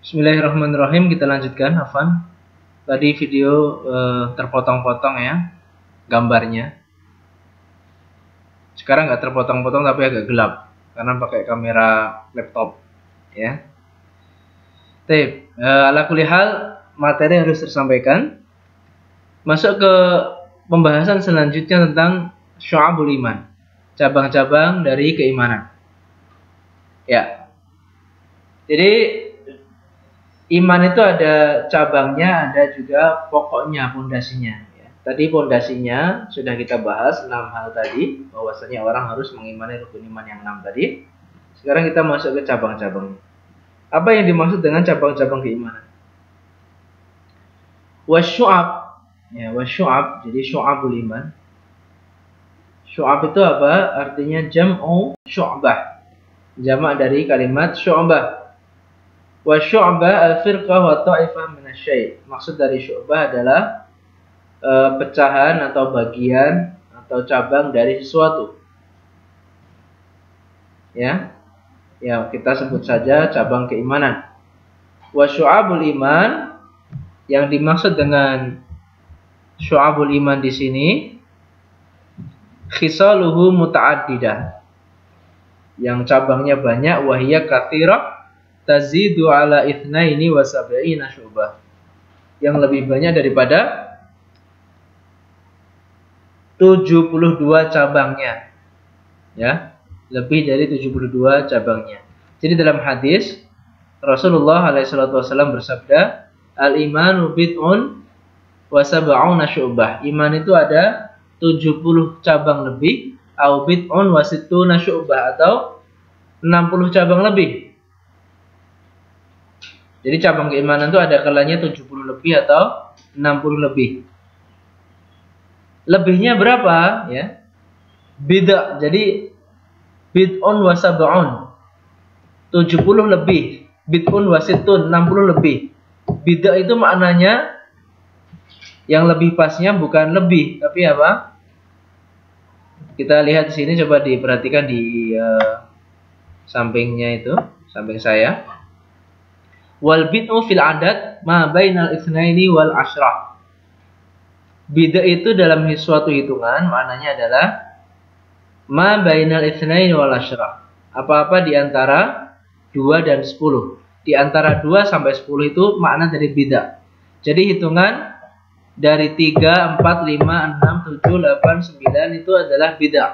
Bismillahirrahmanirrahim. Kita lanjutkan, Afan. Tadi video terpotong-potong ya gambarnya. Sekarang nggak terpotong-potong tapi agak gelap karena pakai kamera laptop ya. Ala kulli hal, materi harus tersampaikan. Masuk ke pembahasan selanjutnya tentang syu'abul iman, cabang-cabang dari keimanan. Ya. Jadi iman itu ada cabangnya, ada juga pokoknya, pondasinya. Ya. Tadi pondasinya sudah kita bahas 6 hal tadi, bahwasanya orang harus mengimani rukun iman yang 6 tadi. Sekarang kita masuk ke cabang-cabang. Apa yang dimaksud dengan cabang-cabang keimanan? Wasyu'ab, ya, wasyu'ab, jadi syu'abul iman. Syu'ab itu apa? Artinya jam'u syu'bah. Jamak dari kalimat syu'bah. Wa syu'bah al-firqah wa ta'ifah minasyai'. Maksud dari syu'bah adalah pecahan atau bagian atau cabang dari sesuatu. Ya. Ya, kita sebut saja cabang keimanan. Wa syu'abul iman, yang dimaksud dengan syu'abul iman di sini khisaluhu muta'addidah. Yang cabangnya banyak, wahiyya katsirah tazidu ala itsnaini wa sab'ina syu'bah. Yang lebih banyak daripada 72 cabangnya. Ya, lebih dari 72 cabangnya. Jadi dalam hadis Rasulullah SAW bersabda, al-imanu bid'un wa sab'una syu'bah. Iman itu ada 70 cabang lebih, au bid'un wa sittuna syu'bah, atau 60 cabang lebih. Jadi cabang keimanan itu ada kalanya 70 lebih atau 60 lebih. Lebihnya berapa? Ya. Bid'ah. Jadi bid'un wa sab'un, 70 lebih. Bid'un wa sittun, 60 lebih. Bid'ah itu maknanya yang lebih pasnya bukan lebih, tapi apa? Kita lihat di sini, coba diperhatikan di sampingnya itu, samping saya. Wal bid'u fil adad ma bainal itsnaini wal asyrah. Bid'ah itu dalam suatu hitungan maknanya adalah ma bainal itsnaini wal asyrah. Apa-apa di antara 2 dan 10. Di antara 2 sampai 10 itu makna dari bid'ah. Jadi hitungan dari 3, 4, 5, 6, 7, 8, 9 itu adalah bid'ah.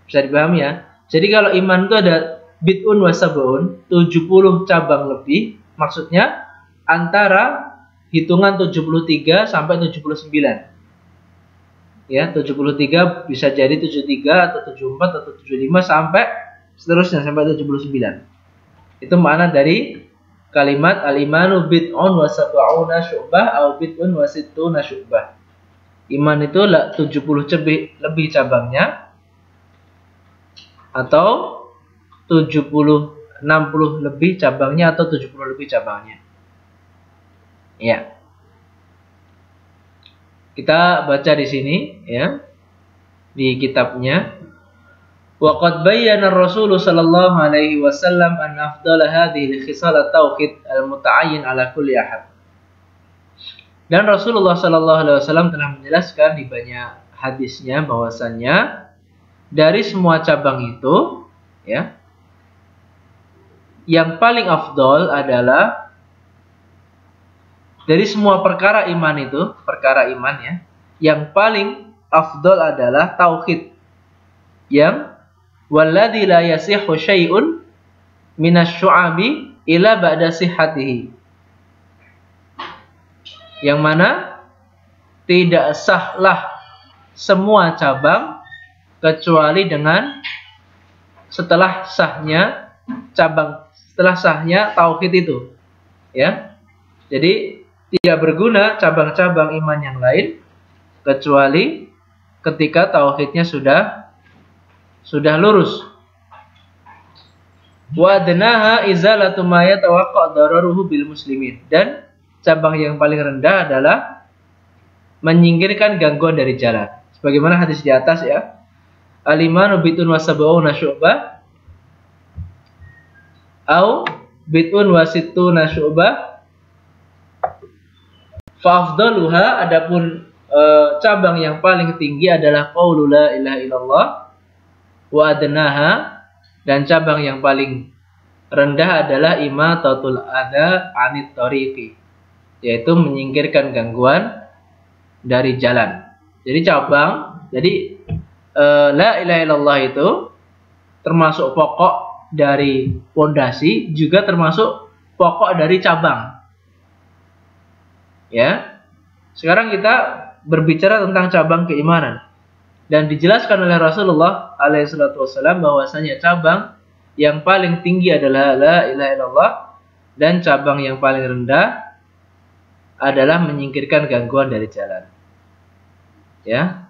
Bisa dipahami ya? Jadi kalau iman itu ada bid'un wa sab'un, 70 cabang lebih, maksudnya antara hitungan 73 sampai 79. Ya, 73 bisa jadi 73 atau 74 atau 75 sampai seterusnya sampai 79. Itu makna dari kalimat al-imanu bid'un wa sab'una syu'bah au bid'un wa sittuna syu'bah. Iman itu 70 lebih cabangnya, atau 70, 60 lebih cabangnya, atau 70 lebih cabangnya. Ya. Kita baca di sini ya, di kitabnya. Wa qad bayyana Rasulullah sallallahu alaihi wasallam an afdal hadhihi al-khisal at-tauhid al-muta'ayyin ala kulli ahad. Dan Rasulullah sallallahu alaihi wasallam telah menjelaskan di banyak hadisnya bahwasannya dari semua cabang itu ya, yang paling afdol adalah dari semua perkara iman itu, perkara iman ya, yang paling afdol adalah tauhid, yang walladzi la yasihhu syai'un minasyu'abi ila ba'da sihhatihi, yang mana tidak sahlah semua cabang kecuali dengan setelah sahnya cabang, setelah sahnya tauhid itu ya. Jadi tidak berguna cabang-cabang iman yang lain kecuali ketika tauhidnya sudah lurus. Wa adnaha izalatu ma yatawaqqa dararuhu bil muslimin. Dan cabang yang paling rendah adalah menyingkirkan gangguan dari jalan. Sebagaimana hadis di atas ya. Al-imanu bitun wa sab'una syu'bah au bid'un wa sittuna syu'bah. Fa afdaluha, adapun cabang yang paling tinggi adalah qaulu la ilaha illallah, wa adnaha, dan cabang yang paling rendah adalah imatatul adza anit tariqi, yaitu menyingkirkan gangguan dari jalan. Jadi la ilaha illallah itu termasuk pokok dari pondasi, juga termasuk pokok dari cabang. Ya. Sekarang kita berbicara tentang cabang keimanan. Dan dijelaskan oleh Rasulullah alaihissalam bahwasanya cabang yang paling tinggi adalah la ilaha illallah, dan cabang yang paling rendah adalah menyingkirkan gangguan dari jalan. Ya.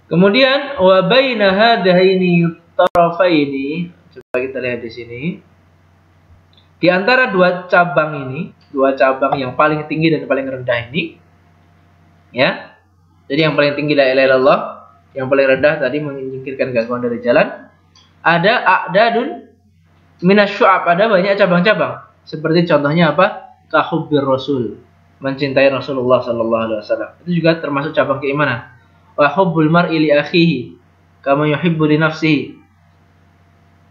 Kemudian wa baina hadaini tarafaini, coba kita lihat di sini. Di antara dua cabang ini, dua cabang yang paling tinggi dan paling rendah ini, ya. Jadi yang paling tinggi la ilaha illallah, yang paling rendah tadi menyingkirkan gangguan dari jalan. Ada a'dadun minasyu'ab, ada banyak cabang-cabang. Seperti contohnya apa? Kahubbir Rasul, mencintai Rasulullah sallallahu alaihi wasallam. Itu juga termasuk cabang keimanan. Wa hubbul mar'i li akhihi kama yuhibbu li nafsihi.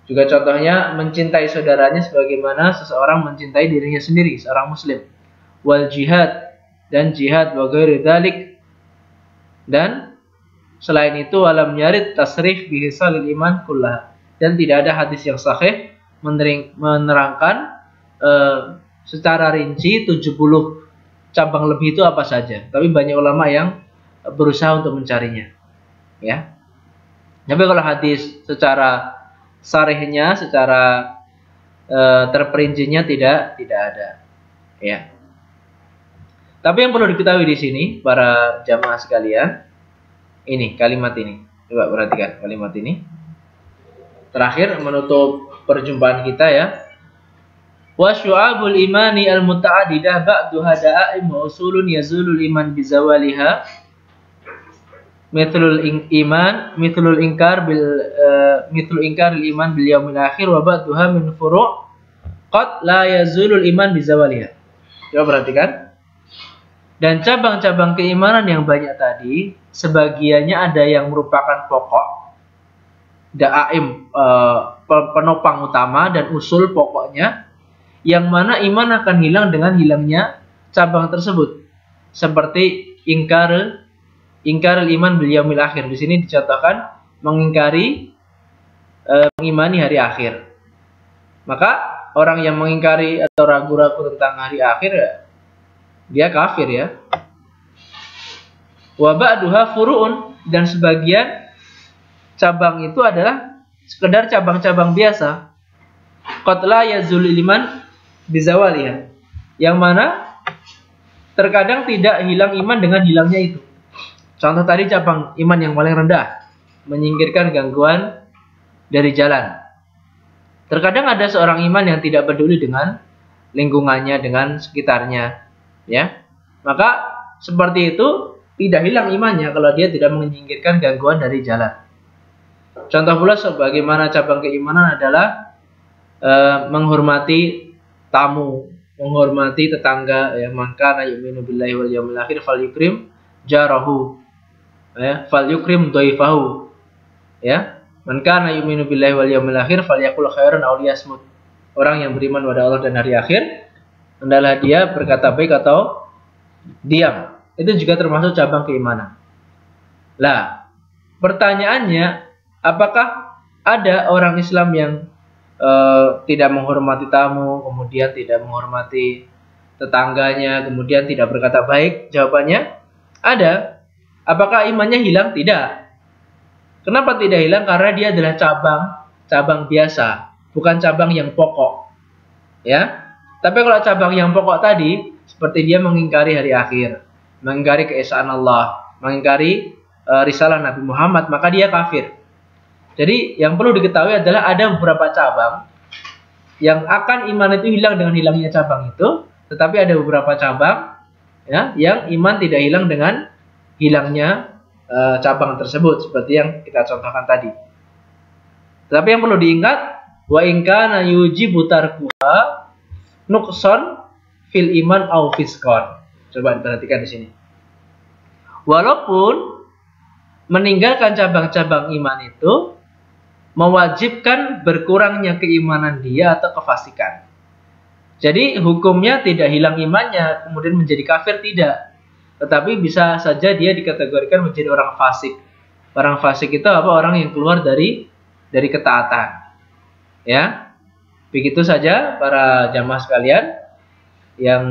Juga contohnya mencintai saudaranya sebagaimana seseorang mencintai dirinya sendiri, seorang muslim. Wal jihad, dan jihad wa ghairi dzalik. Dan selain itu walam yarid tasrih bi hisalil iman kullah. Dan tidak ada hadis yang sahih menerangkan secara rinci 70 cabang lebih itu apa saja. Tapi banyak ulama yang berusaha untuk mencarinya. Ya. Tapi kalau hadis secara sarihnya, secara terperincinya tidak ada. Ya. Tapi yang perlu diketahui di sini para jamaah sekalian, ini kalimat ini. Coba perhatikan kalimat ini. Terakhir menutup perjumpaan kita ya. Wa syu'abul imani al-muta'addidah ba'duha da'aim wa usulun yazulul iman bizawaliha. Mithlul inkar iman bil yaumil akhir wa ba'duha min furu' qad la yazulul iman bizawaliha. Coba perhatikan. Dan cabang-cabang keimanan yang banyak tadi, sebagiannya ada yang merupakan pokok, da'aim, penopang utama, dan usul pokoknya, yang mana iman akan hilang dengan hilangnya cabang tersebut. Seperti ingkar iman bil yaumil akhir. Di sini dicontohkan mengingkari mengimani hari akhir. Maka orang yang mengingkari atau ragu-ragu tentang hari akhir, dia kafir ya. Wa ba'duha furu'un, dan sebagian cabang itu adalah sekedar cabang-cabang biasa. Qad la yazul iman bizawaliha, yang mana terkadang tidak hilang iman dengan hilangnya itu. Contoh tadi cabang iman yang paling rendah, menyingkirkan gangguan dari jalan. Terkadang ada seorang iman yang tidak peduli dengan lingkungannya, dengan sekitarnya. Ya, maka seperti itu tidak hilang imannya kalau dia tidak menyingkirkan gangguan dari jalan. Contoh pula sebagaimana cabang keimanan adalah menghormati tamu, menghormati tetangga. Ya, maka yu'minu billahi wal yaumil akhir falyukrim jarahu, ya, falyukrim dhaifahu. Ya, man kana yu'minu billahi wal yaumil akhir falyaqul khairan aw liyasmut. Orang yang beriman pada Allah dan hari akhir, hendaklah dia berkata baik atau diam. Itu juga termasuk cabang keimanan. Lah, pertanyaannya, apakah ada orang Islam yang tidak menghormati tamu, kemudian tidak menghormati tetangganya, kemudian tidak berkata baik? Jawabannya ada. Apakah imannya hilang? Tidak. Kenapa tidak hilang? Karena dia adalah cabang biasa, bukan cabang yang pokok. Ya. Tapi kalau cabang yang pokok tadi, seperti dia mengingkari hari akhir, mengingkari keesaan Allah, mengingkari risalah Nabi Muhammad, maka dia kafir. Jadi yang perlu diketahui adalah ada beberapa cabang yang akan iman itu hilang dengan hilangnya cabang itu, tetapi ada beberapa cabang ya, yang iman tidak hilang dengan hilangnya cabang tersebut, seperti yang kita contohkan tadi. Tapi yang perlu diingat, wa in kana yujibu tarkuha nuqsan fil iman au fiskon. Coba diperhatikan di sini. Walaupun meninggalkan cabang-cabang iman itu mewajibkan berkurangnya keimanan dia atau kefasikan. Jadi hukumnya tidak hilang imannya kemudian menjadi kafir, tidak. Tetapi bisa saja dia dikategorikan menjadi orang fasik. Orang fasik itu apa? Orang yang keluar dari ketaatan. Ya. Begitu saja para jamaah sekalian yang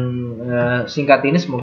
singkat ini, semoga